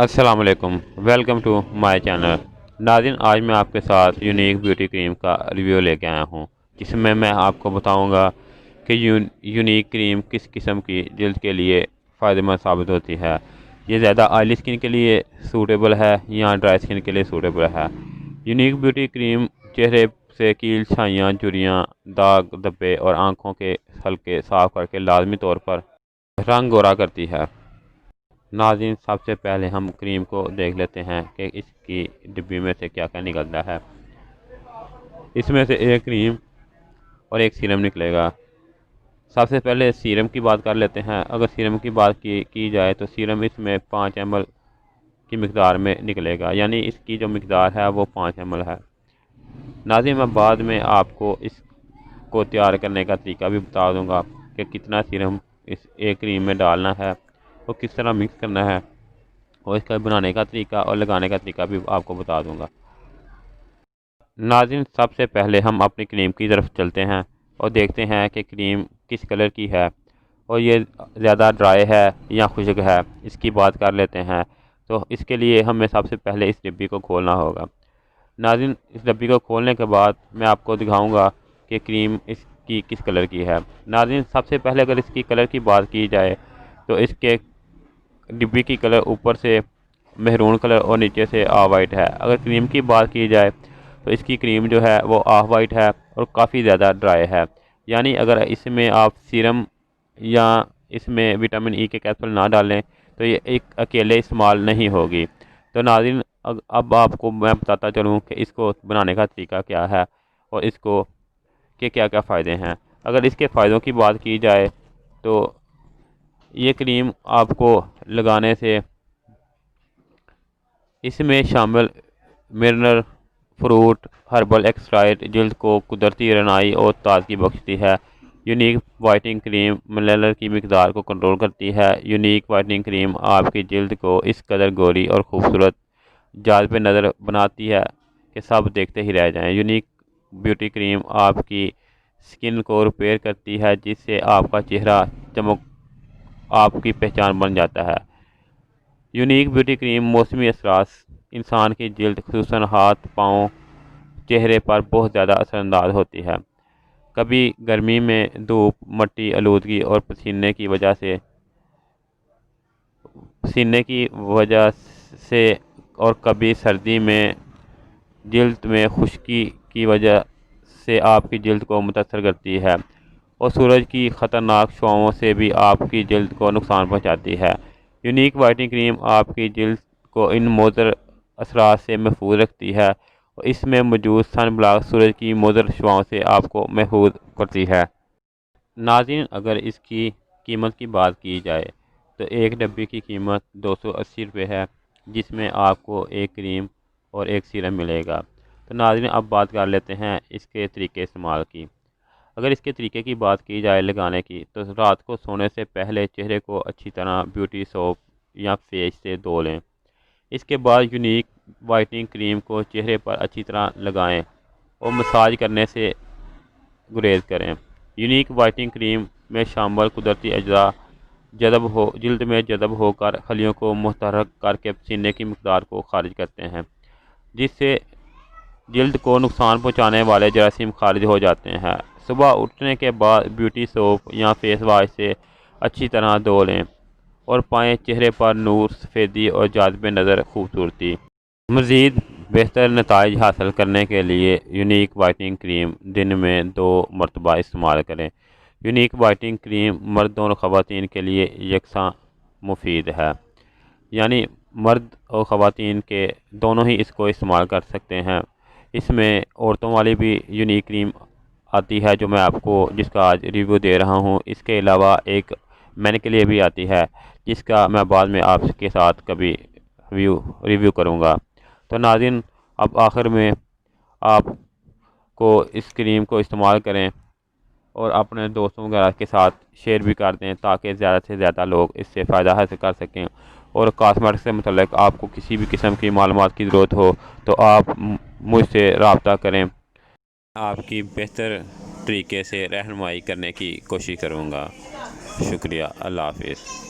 السلام علیکم، welcome to my channel. ناظرین، آج میں آپ کے ساتھ یونیک بیوٹی کریم کا ریویو لے کے آیا ہوں، جس میں آپ کو بتاؤں گا کہ یونیک کریم کس قسم کی جلد کے لیے فائدہ مند ثابت ہوتی ہے۔ یہ زیادہ آئلی اسکن کے لیے سوٹیبل ہے یا ڈرائی اسکن کے لیے سوٹیبل ہے۔ یونیک بیوٹی کریم چہرے سے کیل، چھائیاں، جھریاں، داغ دھبے اور آنکھوں کے حلقے صاف کر کے لازمی طور پر رنگ گورا کرتی ہے۔ ناظرین، سب سے پہلے ہم کریم کو دیکھ لیتے ہیں کہ اس کی ڈبی میں سے کیا کیا نکلتا ہے۔ اس میں سے ایک کریم اور ایک سیرم نکلے گا۔ سب سے پہلے سیرم کی بات کر لیتے ہیں۔ اگر سیرم کی بات کی جائے تو سیرم اس میں 5 ml کی مقدار میں نکلے گا، یعنی اس کی جو مقدار ہے وہ 5 ml ہے۔ ناظرین، میں بعد میں آپ کو اس کو تیار کرنے کا طریقہ بھی بتا دوں گا کہ کتنا سیرم اس ایک کریم میں ڈالنا ہے اور کس طرح مکس کرنا ہے، اور اس کا بنانے کا طریقہ اور لگانے کا طریقہ بھی آپ کو بتا دوں گا۔ ناظرین، سب سے پہلے ہم اپنی کریم کی طرف چلتے ہیں اور دیکھتے ہیں کہ کریم کس کلر کی ہے اور یہ زیادہ ڈرائی ہے یا خشک ہے، اس کی بات کر لیتے ہیں۔ تو اس کے لیے ہمیں سب سے پہلے اس ڈبی کو کھولنا ہوگا۔ ناظرین، اس ڈبی کو کھولنے کے بعد میں آپ کو دکھاؤں گا کہ کریم اس کی کس کلر کی ہے۔ ناظرین، سب سے پہلے اگر اس کی کلر کی بات کی جائے تو اس کے ڈبی کی کلر اوپر سے مہرون کلر اور نیچے سے آف وائٹ ہے۔ اگر کریم کی بات کی جائے تو اس کی کریم جو ہے وہ آف وائٹ ہے اور کافی زیادہ ڈرائی ہے، یعنی اگر اس میں آپ سیرم یا اس میں وٹامن ای کے کیپسول نہ ڈالیں تو یہ ایک اکیلے استعمال نہیں ہوگی۔ تو ناظرین، اب آپ کو میں بتاتا چلوں کہ اس کو بنانے کا طریقہ کیا ہے اور اس کو کے کیا کیا فائدے ہیں۔ اگر اس کے فائدوں کی بات کی جائے تو یہ کریم آپ کو لگانے سے اس میں شامل منرل فروٹ ہربل ایکسٹرائٹ جلد کو قدرتی رنائی اور تازگی بخشتی ہے۔ یونیک وائٹنگ کریم ملالر کی مقدار کو کنٹرول کرتی ہے۔ یونیک وائٹنگ کریم آپ کی جلد کو اس قدر گوری اور خوبصورت جالب نظر بناتی ہے کہ سب دیکھتے ہی رہ جائیں۔ یونیک بیوٹی کریم آپ کی سکن کو ریپیئر کرتی ہے، جس سے آپ کا چہرہ چمک آپ کی پہچان بن جاتا ہے۔ یونیک بیوٹی کریم موسمی اثرات انسان کی جلد خصوصاً ہاتھ، پاؤں، چہرے پر بہت زیادہ اثر انداز ہوتی ہے۔ کبھی گرمی میں دھوپ، مٹی، آلودگی اور پسینے کی وجہ سے اور کبھی سردی میں جلد میں خشکی کی وجہ سے آپ کی جلد کو متاثر کرتی ہے، اور سورج کی خطرناک شعاعوں سے بھی آپ کی جلد کو نقصان پہنچاتی ہے۔ یونیک وائٹنگ کریم آپ کی جلد کو ان مضر اثرات سے محفوظ رکھتی ہے اور اس میں موجود سن بلاک سورج کی مضر شعاعوں سے آپ کو محفوظ کرتی ہے۔ ناظرین، اگر اس کی قیمت کی بات کی جائے تو ایک ڈبی کی قیمت 280 روپے ہے، جس میں آپ کو ایک کریم اور ایک سیرم ملے گا۔ تو ناظرین، اب بات کر لیتے ہیں اس کے طریقے استعمال کی۔ اگر اس کے طریقے کی بات کی جائے لگانے کی تو رات کو سونے سے پہلے چہرے کو اچھی طرح بیوٹی سوپ یا فیس سے دھو لیں۔ اس کے بعد یونیک وائٹنگ کریم کو چہرے پر اچھی طرح لگائیں اور مساج کرنے سے گریز کریں۔ یونیک وائٹنگ کریم میں شامل قدرتی اجزاء جلد میں جذب ہو کر خلیوں کو متحرک کر کے پسینے کی مقدار کو خارج کرتے ہیں، جس سے جلد کو نقصان پہنچانے والے جراثیم خارج ہو جاتے ہیں۔ صبح اٹھنے کے بعد بیوٹی سوپ یا فیس واش سے اچھی طرح دھو لیں اور پائیں چہرے پر نور، سفیدی اور جالب نظر خوبصورتی۔ مزید بہتر نتائج حاصل کرنے کے لیے یونیک وائٹنگ کریم دن میں 2 مرتبہ استعمال کریں۔ یونیک وائٹنگ کریم مردوں اور خواتین کے لیے یکساں مفید ہے، یعنی مرد اور خواتین کے دونوں ہی اس کو استعمال کر سکتے ہیں۔ اس میں عورتوں والی بھی یونیک کریم آتی ہے جو میں آپ کو جس کا آج ریویو دے رہا ہوں۔ اس کے علاوہ ایک مین کے لیے بھی آتی ہے، جس کا میں بعد میں آپ کے ساتھ کبھی ریویو کروں گا۔ تو ناظرین، اب آخر میں آپ کو اس کریم کو استعمال کریں اور اپنے دوستوں وغیرہ کے ساتھ شیئر بھی کر دیں تاکہ زیادہ سے زیادہ لوگ اس سے فائدہ حاصل کر سکیں۔ اور کاسمیٹک سے متعلق آپ کو کسی بھی قسم کی معلومات کی ضرورت ہو تو آپ مجھ سے رابطہ کریں، آپ کی بہتر طریقے سے رہنمائی کرنے کی کوشش کروں گا۔ شکریہ، اللہ حافظ۔